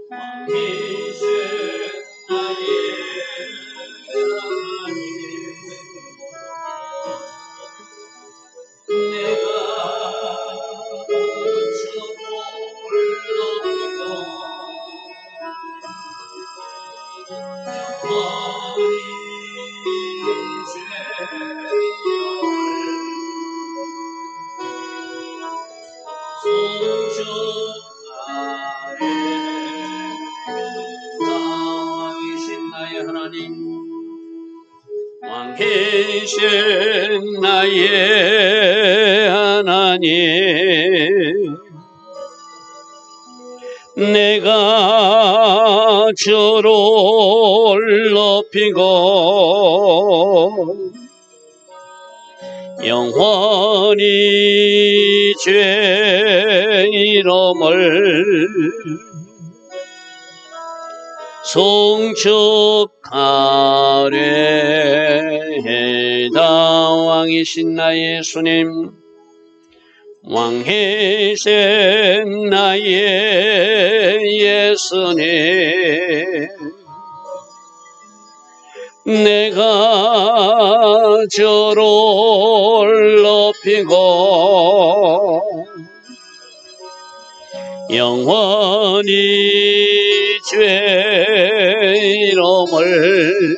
왕이신 나의 하나님, 내가 주를 높이고 영원히 왕이신 나의 하나님, 왕이신 나의 하나님, 내가 주를 높이고 영원히 죄 이름을 송축하리이다. 왕이신 나의 예수님, 왕이신 나의 예수님, 내가 주를 높이고 영원히 죄 이름을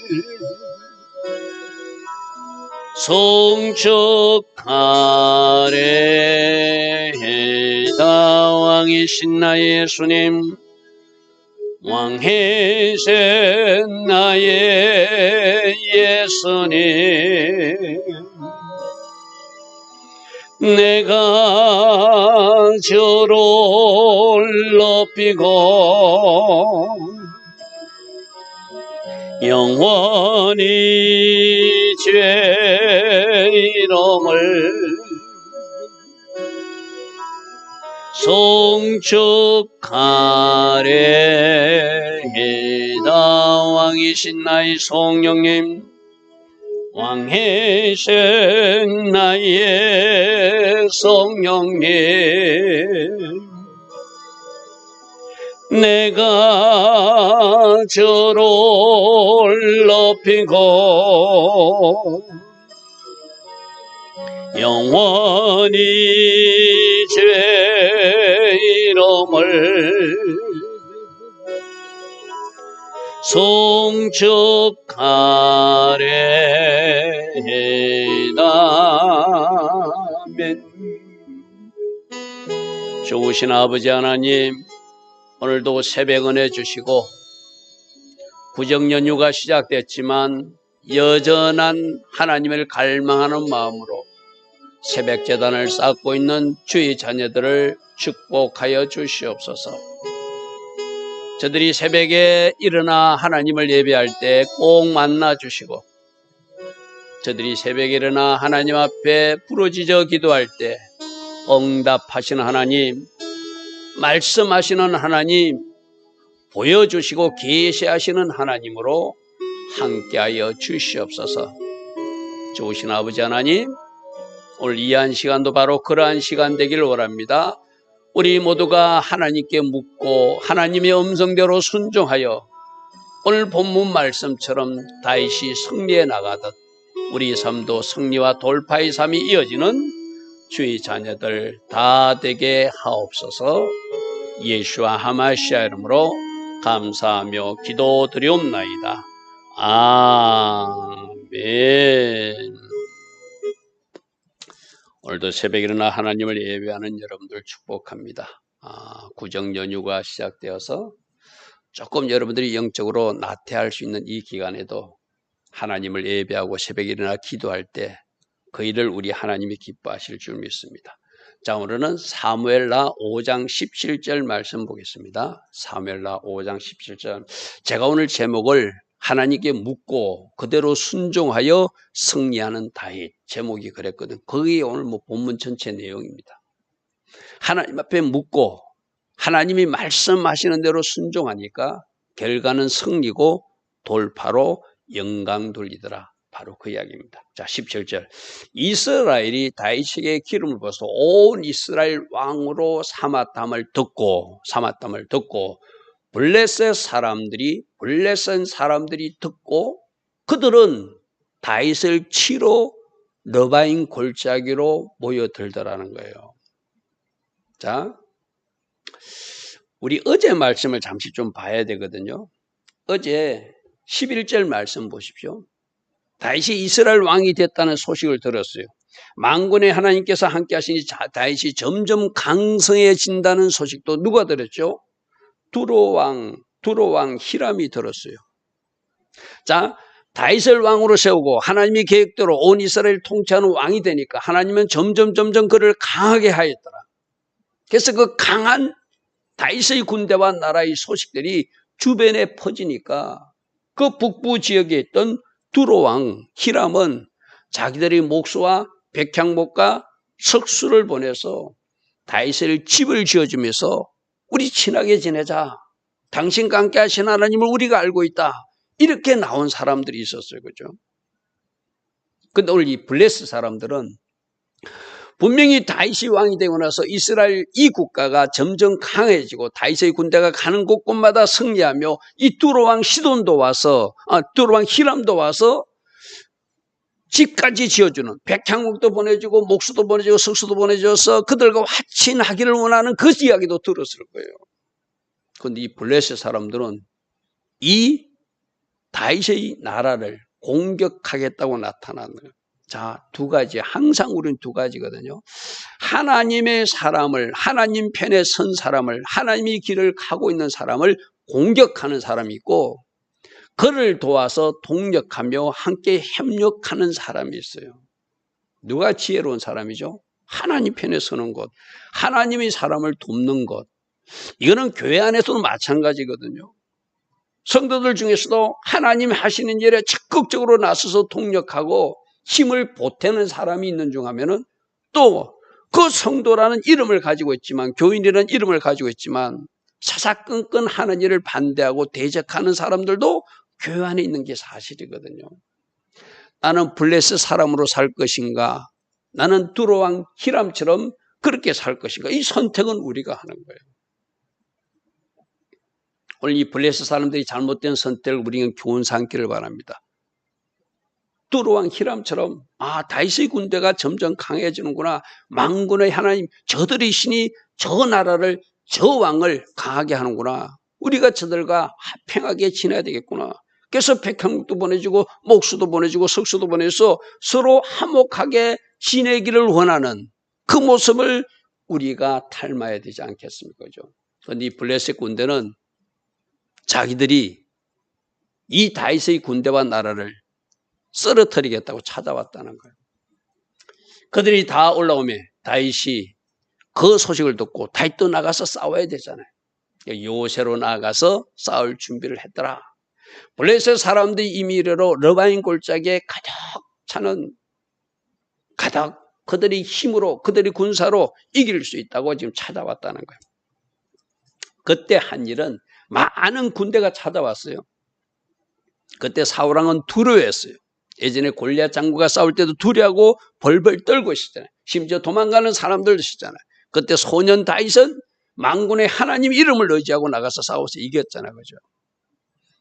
송축하리이다. 왕이신 나의 예수님, 왕이신 나의 예수님, 내가 주를 높이고 영원히 죄 이름을 송축하리이다. 왕이신 나의 성령님, 왕이신 나의 성령님, 내가 주를 높이고 영원히 죄 이름을 송축하리이다. 아멘. 좋으신 아버지 하나님, 오늘도 새벽 은혜 주시고 구정연휴가 시작됐지만 여전한 하나님을 갈망하는 마음으로 새벽 제단을 쌓고 있는 주의 자녀들을 축복하여 주시옵소서. 저들이 새벽에 일어나 하나님을 예배할 때 꼭 만나 주시고, 저들이 새벽에 일어나 하나님 앞에 부르짖어 기도할 때 응답하시는 하나님, 말씀하시는 하나님, 보여주시고 계시하시는 하나님으로 함께하여 주시옵소서. 좋으신 아버지 하나님, 오늘 이 한 시간도 바로 그러한 시간 되기를 원합니다. 우리 모두가 하나님께 묻고 하나님의 음성대로 순종하여 오늘 본문 말씀처럼 다윗이 승리해 나가듯 우리 삶도 승리와 돌파의 삶이 이어지는 주의 자녀들 다 되게 하옵소서. 예수와 하마시아 이름으로 감사하며 기도드리옵나이다. 아멘. 오늘도 새벽에 일어나 하나님을 예배하는 여러분들 축복합니다. 구정연휴가 시작되어서 조금 여러분들이 영적으로 나태할 수 있는 이 기간에도 하나님을 예배하고 새벽에 일어나 기도할 때 그 일을 우리 하나님이 기뻐하실 줄 믿습니다. 자, 오늘은 사무엘하 5장 17절 말씀 보겠습니다. 사무엘하 5장 17절. 제가 오늘 제목을 하나님께 묻고 그대로 순종하여 승리하는 다윗, 제목이 그랬거든. 그게 오늘 본문 전체 내용입니다. 하나님 앞에 묻고 하나님이 말씀하시는 대로 순종하니까 결과는 승리고 돌파로 영광 돌리더라. 바로 그 이야기입니다. 자, 17절. 이스라엘이 다윗에게 기름을 부어서 온 이스라엘 왕으로 삼았담을 듣고 블레셋 사람들이 듣고 그들은 다윗을 치러 러바임 골짜기로 모여들더라는 거예요. 자, 우리 어제 말씀을 잠시 좀 봐야 되거든요. 어제 11절 말씀 보십시오. 다윗이 이스라엘 왕이 됐다는 소식을 들었어요. 만군의 하나님께서 함께 하시니 다윗이 점점 강성해진다는 소식도 누가 들었죠? 두로왕 히람이 들었어요. 자, 다윗을 왕으로 세우고 하나님의 계획대로 온 이스라엘을 통치하는 왕이 되니까 하나님은 점점 그를 강하게 하였더라. 그래서 그 강한 다윗의 군대와 나라의 소식들이 주변에 퍼지니까 그 북부 지역에 있던 두로왕 히람은 자기들의 목수와 백향목과 석수를 보내서 다윗을 집을 지어주면서 우리 친하게 지내자. 당신과 함께 하신 하나님을 우리가 알고 있다. 이렇게 나온 사람들이 있었어요. 그죠? 근데 오늘 이 블레스 사람들은 분명히 다윗이 왕이 되고 나서 이스라엘 이 국가가 점점 강해지고 다윗의 군대가 가는 곳곳마다 승리하며 이 두로왕 시돈도 와서 두로왕 히람도 와서 집까지 지어주는 백향목도 보내주고 목수도 보내주고 석수도 보내줘서 그들과 화친하기를 원하는 그 이야기도 들었을 거예요. 그런데 이 블레셋 사람들은 이 다윗의 나라를 공격하겠다고 나타나는 거예요. 자, 두 가지. 항상 우리는 두 가지거든요. 하나님의 사람을, 하나님 편에 선 사람을, 하나님의 길을 가고 있는 사람을 공격하는 사람이 있고 그를 도와서 동력하며 함께 협력하는 사람이 있어요. 누가 지혜로운 사람이죠? 하나님 편에 서는 것, 하나님의 사람을 돕는 것. 이거는 교회 안에서도 마찬가지거든요. 성도들 중에서도 하나님 하시는 일에 적극적으로 나서서 동력하고 힘을 보태는 사람이 있는 중 하면은 또 그 성도라는 이름을 가지고 있지만 교인이라는 이름을 가지고 있지만 사사건건 하는 일을 반대하고 대적하는 사람들도 교회 안에 있는 게 사실이거든요. 나는 블레셋 사람으로 살 것인가? 나는 두로왕 히람처럼 그렇게 살 것인가? 이 선택은 우리가 하는 거예요. 오늘 이 블레셋 사람들이 잘못된 선택을 우리는 교훈 삼기를 바랍니다. 두로왕 히람처럼 다윗의 군대가 점점 강해지는구나. 만군의 하나님 저들의 신이 저 나라를 저 왕을 강하게 하는구나. 우리가 저들과 화평하게 지내야 되겠구나. 그래서 백향목도 보내주고 목수도 보내주고 석수도 보내서 서로 화목하게 지내기를 원하는 그 모습을 우리가 닮아야 되지 않겠습니까? 그런데 이 블레셋 군대는 자기들이 이 다윗의 군대와 나라를 쓰러뜨리겠다고 찾아왔다는 거예요. 그들이 다 올라오면 다윗이 그 소식을 듣고 다윗도 나가서 싸워야 되잖아요. 요새로 나가서 싸울 준비를 했더라. 블레셋 사람들이 이미 이르러 러바임 골짜기에 가득 차는 그들의 힘으로 그들의 군사로 이길 수 있다고 지금 찾아왔다는 거예요. 그때 한 일은 많은 군대가 찾아왔어요. 그때 사울왕은 두려워했어요. 예전에 골리앗 장군과 싸울 때도 두려워하고 벌벌 떨고 있었잖아요. 심지어 도망가는 사람들도 있었잖아요. 그때 소년 다윗은 만군의 하나님 이름을 의지하고 나가서 싸워서 이겼잖아요. 그죠?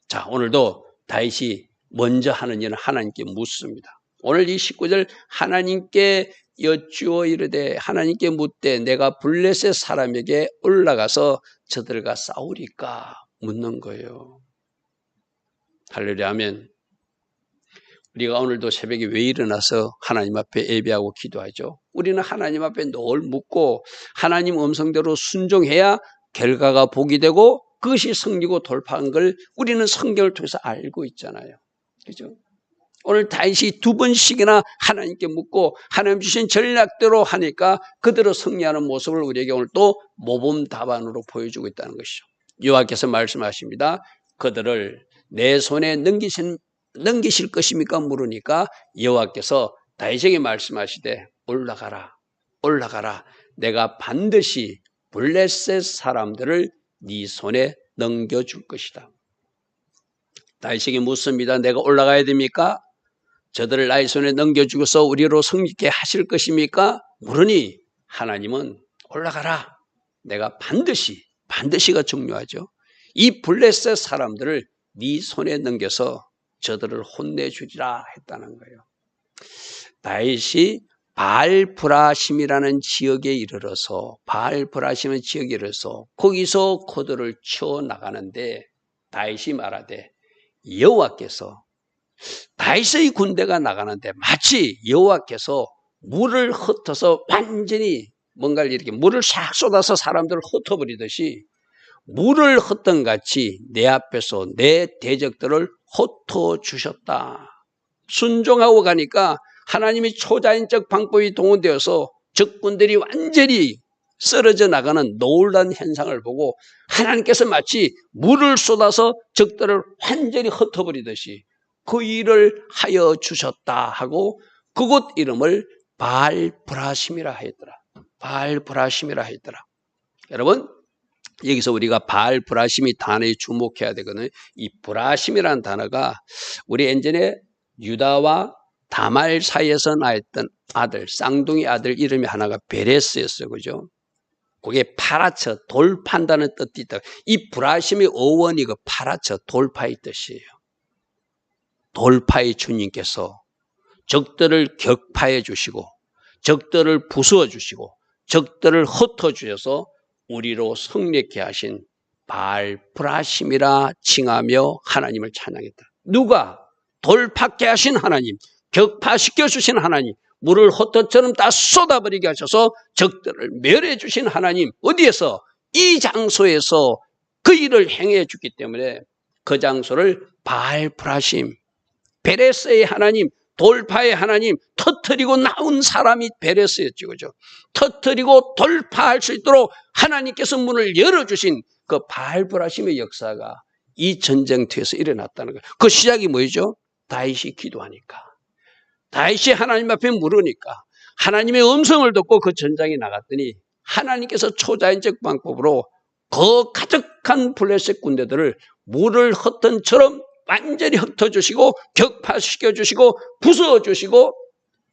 자, 오늘도 다윗이 먼저 하는 일은 하나님께 묻습니다. 오늘 이 19절 하나님께 여쭈어 이르되 하나님께 묻되 내가 블레셋 사람에게 올라가서 저들과 싸우리까 묻는 거예요. 할렐루야 아멘. 우리가 오늘도 새벽에 왜 일어나서 하나님 앞에 예배하고 기도하죠? 우리는 하나님 앞에 늘 묻고 하나님 음성대로 순종해야 결과가 복이 되고 그것이 승리고 돌파한 걸 우리는 성경을 통해서 알고 있잖아요. 그죠? 오늘 다윗이 2번씩이나 하나님께 묻고 하나님 주신 전략대로 하니까 그대로 승리하는 모습을 우리에게 오늘 또 모범답안으로 보여주고 있다는 것이죠. 여호와께서 말씀하십니다. 그들을 내 손에 넘기실 것입니까? 물으니까 여호와께서 다윗에게 말씀하시되 올라가라. 내가 반드시 블레셋 사람들을 네 손에 넘겨줄 것이다. 다윗에게 묻습니다. 내가 올라가야 됩니까? 저들을 나의 손에 넘겨주고서 우리로 승리케 하실 것입니까? 물으니 하나님은 올라가라. 내가 반드시가 중요하죠. 이 블레셋 사람들을 네 손에 넘겨서 저들을 혼내주리라 했다는 거예요. 다윗이 바알브라심이라는 지역에 이르러서 거기서 그들을 쳐 나가는데 다윗이 말하되 여호와께서 다윗의 군대가 나가는데 마치 여호와께서 물을 흩어서 완전히 뭔가를 이렇게 물을 샥 쏟아서 사람들을 흩어버리듯이 물을 흩던 같이 내 앞에서 내 대적들을 흩어주셨다. 순종하고 가니까 하나님이 초자연적 방법이 동원되어서 적군들이 완전히 쓰러져 나가는 놀라운 현상을 보고 하나님께서 마치 물을 쏟아서 적들을 완전히 흩어버리듯이 그 일을 하여 주셨다 하고 그곳 이름을 바알브라심이라 했더라. 바알브라심이라 했더라. 여러분, 여기서 우리가 바알브라심이 단어에 주목해야 되거든요. 이 브라심이라는 단어가 우리 예전에 유다와 다말 사이에서 나왔던 아들, 쌍둥이 아들 이름이 하나가 베레스였어요. 그죠? 그게 파라쳐, 돌판다는 뜻이 있다. 이 브라심의 어원이 그 파라쳐, 돌파의 뜻이에요. 돌파의 주님께서 적들을 격파해 주시고 적들을 부수어 주시고 적들을 흩어 주셔서 우리로 승리케 하신 바알브라심이라 칭하며 하나님을 찬양했다. 누가? 돌파케 하신 하나님, 격파시켜 주신 하나님, 물을 헛것처럼 다 쏟아버리게 하셔서 적들을 멸해 주신 하나님, 어디에서? 이 장소에서 그 일을 행해 주기 때문에 그 장소를 바알브라심, 베레스의 하나님, 돌파의 하나님, 터뜨리고 나온 사람이 베레스였죠. 그죠? 터뜨리고 돌파할 수 있도록 하나님께서 문을 열어주신 그 바알브라심의 역사가 이 전쟁터에서 일어났다는 거예요. 그 시작이 뭐죠? 다윗이 기도하니까. 다윗이 하나님 앞에 물으니까 하나님의 음성을 듣고 그 전장에 나갔더니 하나님께서 초자연적 방법으로 그 가득한 블레셋 군대들을 물을 흩던처럼 완전히 흩어주시고 격파시켜주시고 부숴주시고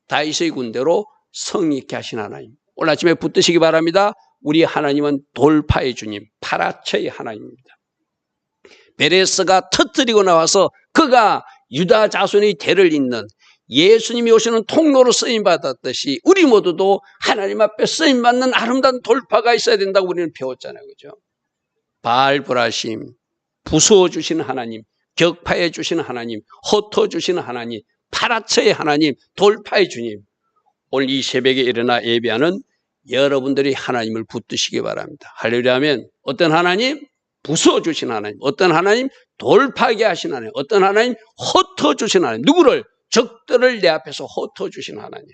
다윗의 군대로 성립케 하신 하나님. 오늘 아침에 붙드시기 바랍니다. 우리 하나님은 돌파의 주님, 파라처의 하나님입니다. 베레스가 터뜨리고 나와서 그가 유다 자손의 대를 잇는 예수님이 오시는 통로로 쓰임받았듯이 우리 모두도 하나님 앞에 쓰임받는 아름다운 돌파가 있어야 된다고 우리는 배웠잖아요. 그죠? 바알브라심, 부숴주시는 하나님, 격파해 주시는 하나님, 흩어주시는 하나님, 파라처의 하나님, 돌파의 주님. 오늘 이 새벽에 일어나 예배하는 여러분들이 하나님을 붙드시기 바랍니다. 할렐루야 하면 어떤 하나님? 부숴주신 하나님. 어떤 하나님? 돌파하게 하신 하나님. 어떤 하나님? 흩어주신 하나님. 누구를? 적들을 내 앞에서 흩어주신 하나님.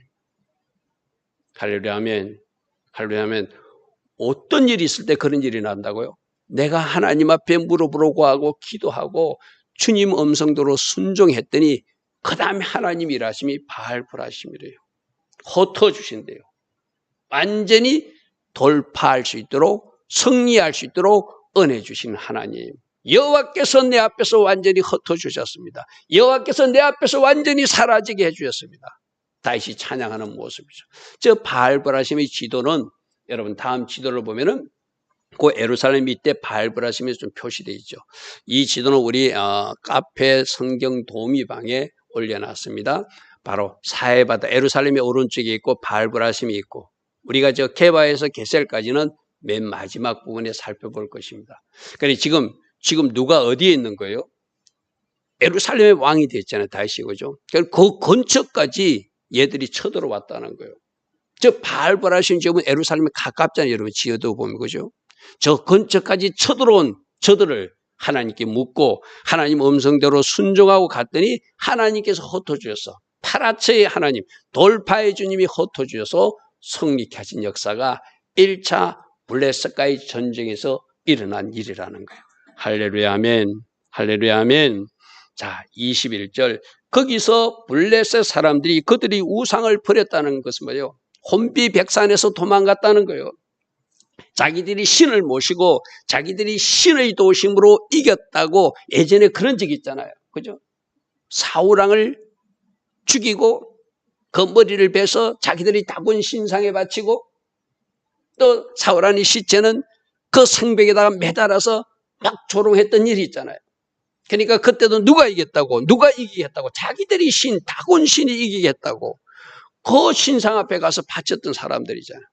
할렐루야 하면, 할렐루야 하면 어떤 일이 있을 때 그런 일이 난다고요? 내가 하나님 앞에 무릎으로 구하고 기도하고 주님 음성대로 순종했더니 그 다음에 하나님 일하심이 바알브라심이래요. 흩어주신대요. 완전히 돌파할 수 있도록 승리할 수 있도록 은혜 주신 하나님. 여호와께서 내 앞에서 완전히 흩어주셨습니다. 여호와께서 내 앞에서 완전히 사라지게 해주셨습니다. 다시 찬양하는 모습이죠. 저 바알브라심의 지도는 여러분 다음 지도를 보면은 그 예루살렘 밑에 바알브라심이 좀 표시되어 있죠. 이 지도는 우리 카페 성경 도우미방에 올려놨습니다. 바로 사해바다, 예루살렘이 오른쪽에 있고 바알브라심이 있고 우리가 저 게바에서 게셀까지는 맨 마지막 부분에 살펴볼 것입니다. 그러니까 지금 누가 어디에 있는 거예요? 예루살렘의 왕이 됐잖아요. 다윗이. 그죠? 그 근처까지 얘들이 쳐들어왔다는 거예요. 저 바알브라심 지역은 예루살렘에 가깝잖아요. 여러분 지어도 보면. 그죠? 저 근처까지 쳐들어온 저들을 하나님께 묻고 하나님 음성대로 순종하고 갔더니 하나님께서 흩어주셔서 파라처의 하나님, 돌파의 주님이 흩어주셔서 성립케 하신 역사가 1차 블레셋과의 전쟁에서 일어난 일이라는 거예요. 할렐루야 아멘. 할렐루야 아멘. 자, 21절. 거기서 블레셋 사람들이 그들이 우상을 버렸다는 것은 뭐예요? 혼비백산에서 도망갔다는 거예요. 자기들이 신을 모시고 자기들이 신의 도심으로 이겼다고 예전에 그런 적이 있잖아요. 그죠? 사울왕을 죽이고 그 머리를 베서 자기들이 다군 신상에 바치고 또 사울왕의 시체는 그 성벽에다가 매달아서 막 조롱했던 일이 있잖아요. 그러니까 그때도 누가 이겼다고, 누가 이기겠다고, 자기들이 다곤 신이 이기겠다고 그 신상 앞에 가서 바쳤던 사람들이잖아요.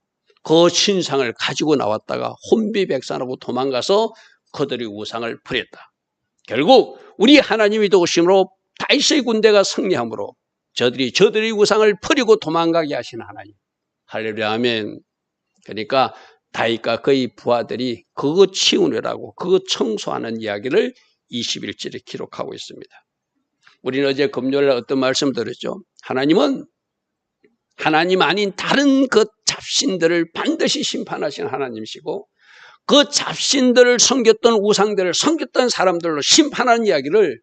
그 신상을 가지고 나왔다가 혼비백산하고 도망가서 그들이 우상을 버렸다. 결국 우리 하나님이 도우심으로 다윗의 군대가 승리함으로 저들이 우상을 버리고 도망가게 하신 하나님. 할렐루야, 아멘. 그러니까 다윗과 그의 부하들이 그거 치우느라고 그거 청소하는 이야기를 21절에 기록하고 있습니다. 우리는 어제 금요일에 어떤 말씀 들었죠? 하나님은 하나님 아닌 다른 그 잡신들을 반드시 심판하시는 하나님이시고 그 잡신들을 섬겼던 우상들을 섬겼던 사람들로 심판하는 이야기를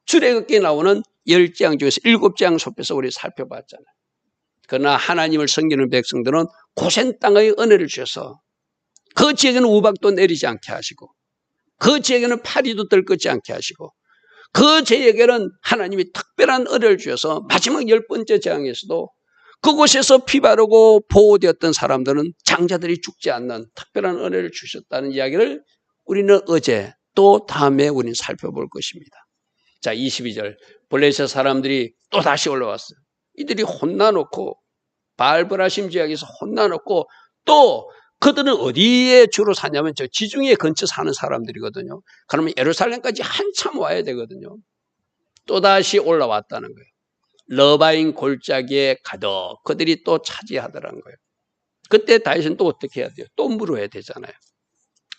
출애굽기에 나오는 10장 중에서 7장 속에서 우리 살펴봤잖아요. 그러나 하나님을 섬기는 백성들은 고센 땅의 은혜를 주셔서 그 지역에는 우박도 내리지 않게 하시고 그 지역에는 파리도 들끓지 않게 하시고 그 지역에는 하나님이 특별한 은혜를 주셔서 마지막 10번째 재앙에서도 그곳에서 피 바르고 보호되었던 사람들은 장자들이 죽지 않는 특별한 은혜를 주셨다는 이야기를 우리는 어제 또 다음에 우리는 살펴볼 것입니다. 자, 22절 블레셋 사람들이 또 다시 올라왔어요. 이들이 혼나놓고 바알브라심 지역에서 혼나놓고 또 그들은 어디에 주로 사냐면 저 지중해 근처 사는 사람들이거든요. 그러면 예루살렘까지 한참 와야 되거든요. 또다시 올라왔다는 거예요. 러바인 골짜기에 가득 그들이 또 차지하더라는 거예요. 그때 다윗은 또 어떻게 해야 돼요? 또 물어야 되잖아요.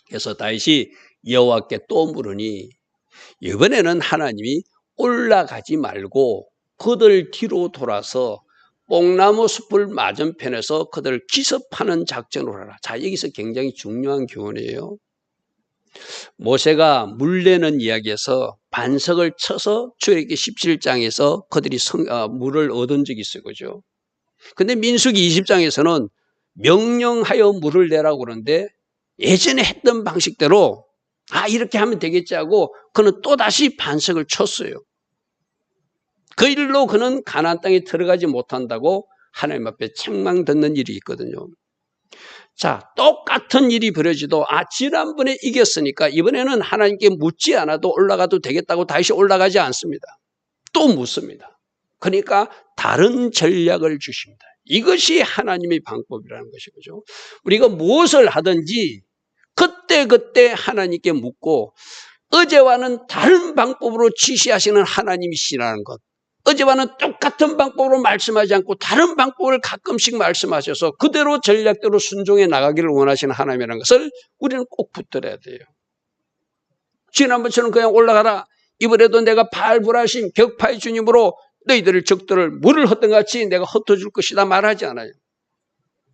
그래서 다윗이 여호와께 또 물으니 이번에는 하나님이 올라가지 말고 그들 뒤로 돌아서 뽕나무 숲을 맞은편에서 그들을 기습하는 작전을 하라. 자, 여기서 굉장히 중요한 교훈이에요. 모세가 물 내는 이야기에서 반석을 쳐서 출애굽기 17장에서 그들이 물을 얻은 적이 있어요. 그죠? 근데 민수기 20장에서는 명령하여 물을 내라고 그러는데 예전에 했던 방식대로 이렇게 하면 되겠지 하고 그는 또다시 반석을 쳤어요. 그 일로 그는 가나안 땅에 들어가지 못한다고 하나님 앞에 책망 듣는 일이 있거든요. 자, 똑같은 일이 벌어지도 지난번에 이겼으니까 이번에는 하나님께 묻지 않아도 올라가도 되겠다고 다시 올라가지 않습니다. 또 묻습니다. 그러니까 다른 전략을 주십니다. 이것이 하나님의 방법이라는 것이죠. 우리가 무엇을 하든지 그때 하나님께 묻고 어제와는 다른 방법으로 지시하시는 하나님이시라는 것. 어제와는 똑같은 방법으로 말씀하지 않고 다른 방법을 가끔씩 말씀하셔서 그대로 전략대로 순종해 나가기를 원하시는 하나님이라는 것을 우리는 꼭 붙들어야 돼요. 지난번처럼 그냥 올라가라. 이번에도 내가 바알브라심 격파의 주님으로 너희들의 적들을 물을 헛던 같이 내가 흩어줄 것이다 말하지 않아요.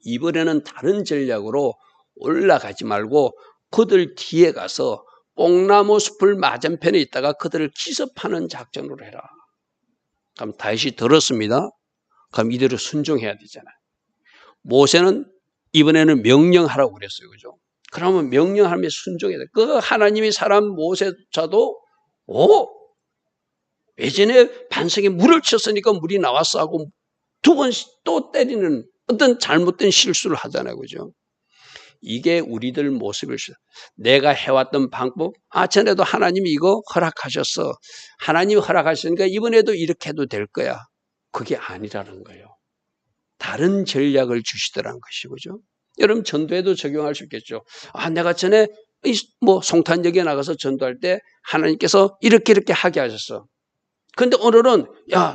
이번에는 다른 전략으로 올라가지 말고 그들 뒤에 가서 뽕나무 숲을 맞은편에 있다가 그들을 기습하는 작전으로 해라. 그럼 다윗이 들었습니다. 그럼 이대로 순종해야 되잖아요. 모세는 이번에는 명령하라고 그랬어요. 그죠? 그러면 명령하면 순종해야 돼. 그 하나님의 사람 모세조차도 예전에 반석에 물을 쳤으니까 물이 나왔어 하고 두 번 또 때리는 어떤 잘못된 실수를 하잖아요. 그죠? 이게 우리들 모습일수록 내가 해왔던 방법 전에도 하나님이 이거 허락하셨어. 하나님이 허락하셨으니까 이번에도 이렇게 해도 될 거야. 그게 아니라는 거예요. 다른 전략을 주시더라는 것이죠. 여러분 전도에도 적용할 수 있겠죠. 내가 전에 송탄역에 나가서 전도할 때 하나님께서 이렇게 하게 하셨어. 근데 오늘은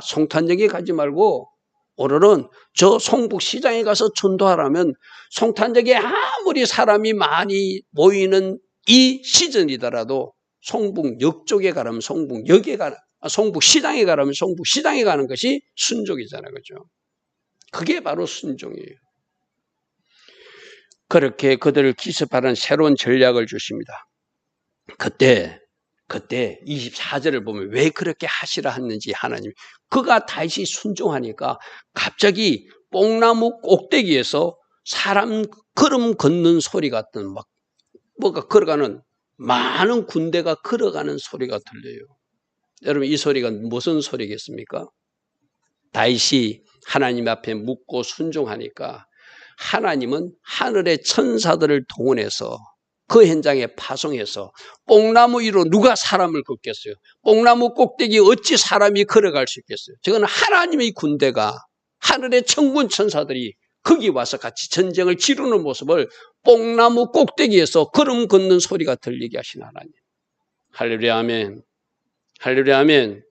송탄역에 가지 말고 오늘은 저 송북시장에 가서 전도하라면 송탄역에 아무리 사람이 많이 모이는 이 시즌이더라도 송북역 쪽에 가라면 송북역에 가라, 송북시장에 가라면 송북시장에 가는 것이 순종이잖아요. 그죠? 그게 바로 순종이에요. 그렇게 그들을 기습하는 새로운 전략을 주십니다. 그때 24절을 보면 왜 그렇게 하시라 했는지 하나님이 그가 다시 순종하니까 갑자기 뽕나무 꼭대기에서 사람 걸음 걷는 소리 같은 뭐가 걸어가는 많은 군대가 걸어가는 소리가 들려요. 여러분 이 소리가 무슨 소리겠습니까? 다윗이 하나님 앞에 묻고 순종하니까 하나님은 하늘의 천사들을 동원해서 그 현장에 파송해서 뽕나무 위로 누가 사람을 걷겠어요? 뽕나무 꼭대기 어찌 사람이 걸어갈 수 있겠어요? 저건 하나님의 군대가 하늘의 천군 천사들이 거기 와서 같이 전쟁을 치르는 모습을 뽕나무 꼭대기에서 걸음 걷는 소리가 들리게 하신 하나님. 할렐루야 아멘. 할렐루야 아멘.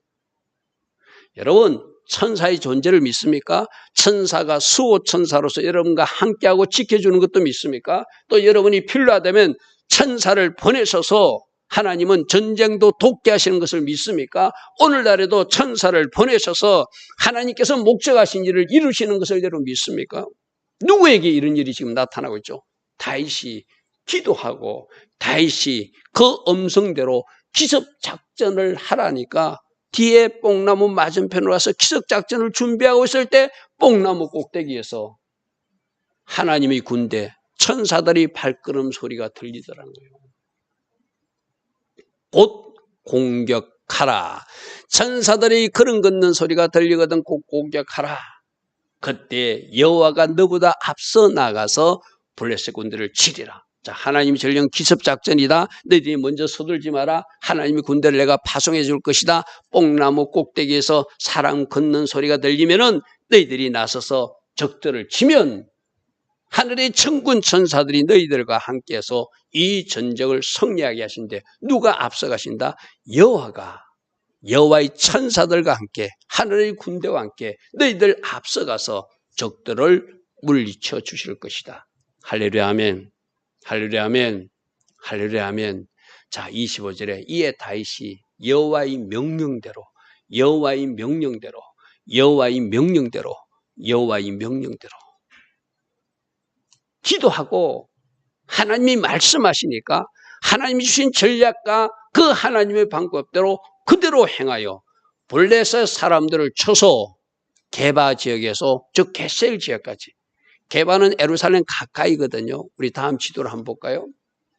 여러분 천사의 존재를 믿습니까? 천사가 수호천사로서 여러분과 함께하고 지켜주는 것도 믿습니까? 또 여러분이 필요하다면 천사를 보내셔서 하나님은 전쟁도 돕게 하시는 것을 믿습니까? 오늘날에도 천사를 보내셔서 하나님께서 목적하신 일을 이루시는 것을 여러분 믿습니까? 누구에게 이런 일이 지금 나타나고 있죠? 다윗이 기도하고 다윗이 그 음성대로 기습작전을 하라니까 뒤에 뽕나무 맞은편으로 와서 기습작전을 준비하고 있을 때 뽕나무 꼭대기에서 하나님의 군대, 천사들이 발걸음 소리가 들리더라는 거예요. 곧 공격하라. 천사들이 걸음 걷는 소리가 들리거든 곧 공격하라. 그때 여호와가 너보다 앞서 나가서 블레셋 군대를 치리라. 자, 하나님이 전령 기습작전이다. 너희들이 먼저 서둘지 마라. 하나님의 군대를 내가 파송해 줄 것이다. 뽕나무 꼭대기에서 사람 걷는 소리가 들리면은 너희들이 나서서 적들을 치면 하늘의 천군 천사들이 너희들과 함께해서 이 전쟁을 승리하게 하신대. 누가 앞서가신다? 여호와가 여호와의 천사들과 함께 하늘의 군대와 함께 너희들 앞서가서 적들을 물리쳐 주실 것이다. 할렐루야 아멘. 할렐루야 아멘. 할렐루야 아멘. 자, 25절에 이에 다윗이 여호와의 명령대로 여호와의 명령대로 여호와의 명령대로 여호와의 명령대로 기도하고 하나님이 말씀하시니까 하나님이 주신 전략과 그 하나님의 방법대로 그대로 행하여 블레셋 사람들을 쳐서 게바 지역에서 저 게셀 지역까지. 게바는 예루살렘 가까이거든요. 우리 다음 지도를 한번 볼까요?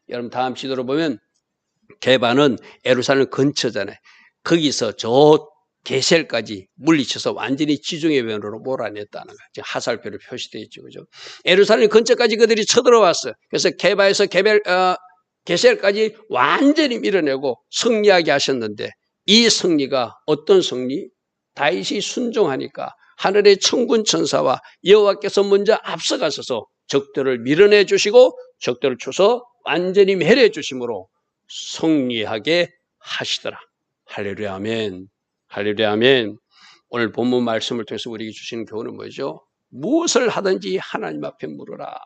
여러분 다음 지도를 보면 게바는 예루살렘 근처잖아요. 거기서 저 게셀까지 물리쳐서 완전히 지중해 변으로 몰아냈다는 거예요. 지금 하살표로 표시되어 있죠. 그죠? 예루살렘 근처까지 그들이 쳐들어왔어요. 그래서 게바에서 게셀까지 완전히 밀어내고 승리하게 하셨는데 이 승리가 어떤 승리? 다윗이 순종하니까 하늘의 천군 천사와 여호와께서 먼저 앞서가셔서 적들을 밀어내 주시고 적들을 쳐서 완전히 멸해 주심으로 승리하게 하시더라. 할렐루야 아멘. 할렐루야 아멘. 오늘 본문 말씀을 통해서 우리에게 주시는 교훈은 뭐죠? 무엇을 하든지 하나님 앞에 물으라.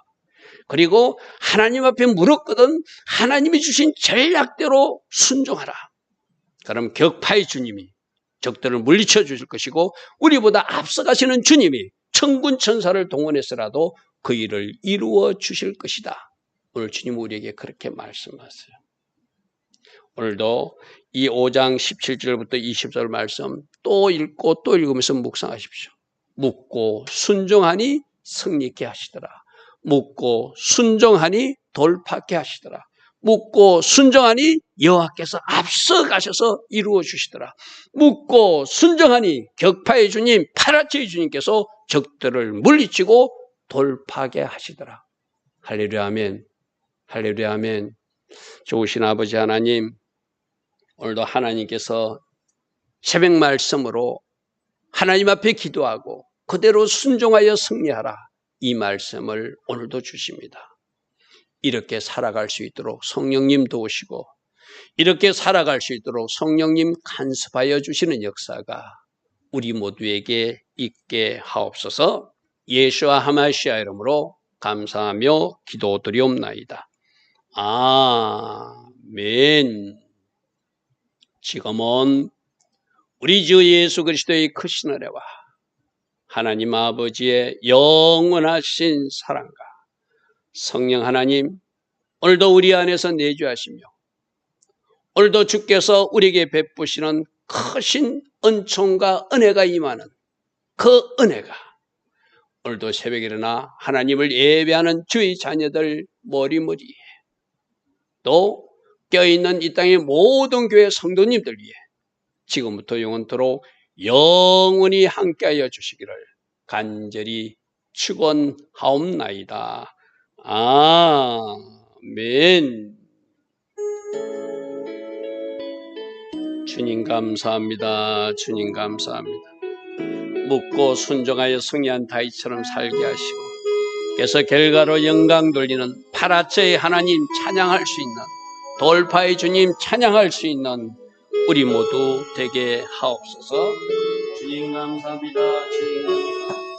그리고 하나님 앞에 물었거든 하나님이 주신 전략대로 순종하라. 그럼 격파의 주님이 적들을 물리쳐 주실 것이고 우리보다 앞서가시는 주님이 천군 천사를 동원해서라도 그 일을 이루어 주실 것이다. 오늘 주님 우리에게 그렇게 말씀하세요. 오늘도 이 5장 17절부터 20절 말씀 또 읽고 또 읽으면서 묵상하십시오. 묻고 순종하니 승리케 하시더라. 묻고 순종하니 돌파케 하시더라. 묻고 순종하니 여호와께서 앞서 가셔서 이루어 주시더라. 묻고 순종하니 격파의 주님, 파라치의 주님께서 적들을 물리치고 돌파하게 하시더라. 할렐루야 아멘. 할렐루야 아멘. 좋으신 아버지 하나님, 오늘도 하나님께서 새벽 말씀으로 하나님 앞에 기도하고 그대로 순종하여 승리하라. 이 말씀을 오늘도 주십니다. 이렇게 살아갈 수 있도록 성령님 도우시고 이렇게 살아갈 수 있도록 성령님 간섭하여 주시는 역사가 우리 모두에게 있게 하옵소서. 예수와 하마시아 이름으로 감사하며 기도드리옵나이다. 아멘. 지금은 우리 주 예수 그리스도의 크신 은혜와 하나님 아버지의 영원하신 사랑과 성령 하나님, 오늘도 우리 안에서 내주하시며 오늘도 주께서 우리에게 베푸시는 크신 은총과 은혜가 임하는 그 은혜가 오늘도 새벽에 일어나 하나님을 예배하는 주의 자녀들 머리머리에 또 껴있는 이 땅의 모든 교회 성도님들 위해 지금부터 영원토록 영원히 함께하여 주시기를 간절히 축원하옵나이다. 아멘. 주님 감사합니다. 주님 감사합니다. 묻고 순종하여 승리한 다윗처럼 살게 하시고, 그래서 결과로 영광 돌리는 파라처의 하나님 찬양할 수 있는, 돌파의 주님 찬양할 수 있는 우리 모두 되게 하옵소서. 주님 감사합니다. 주님 감사합니다.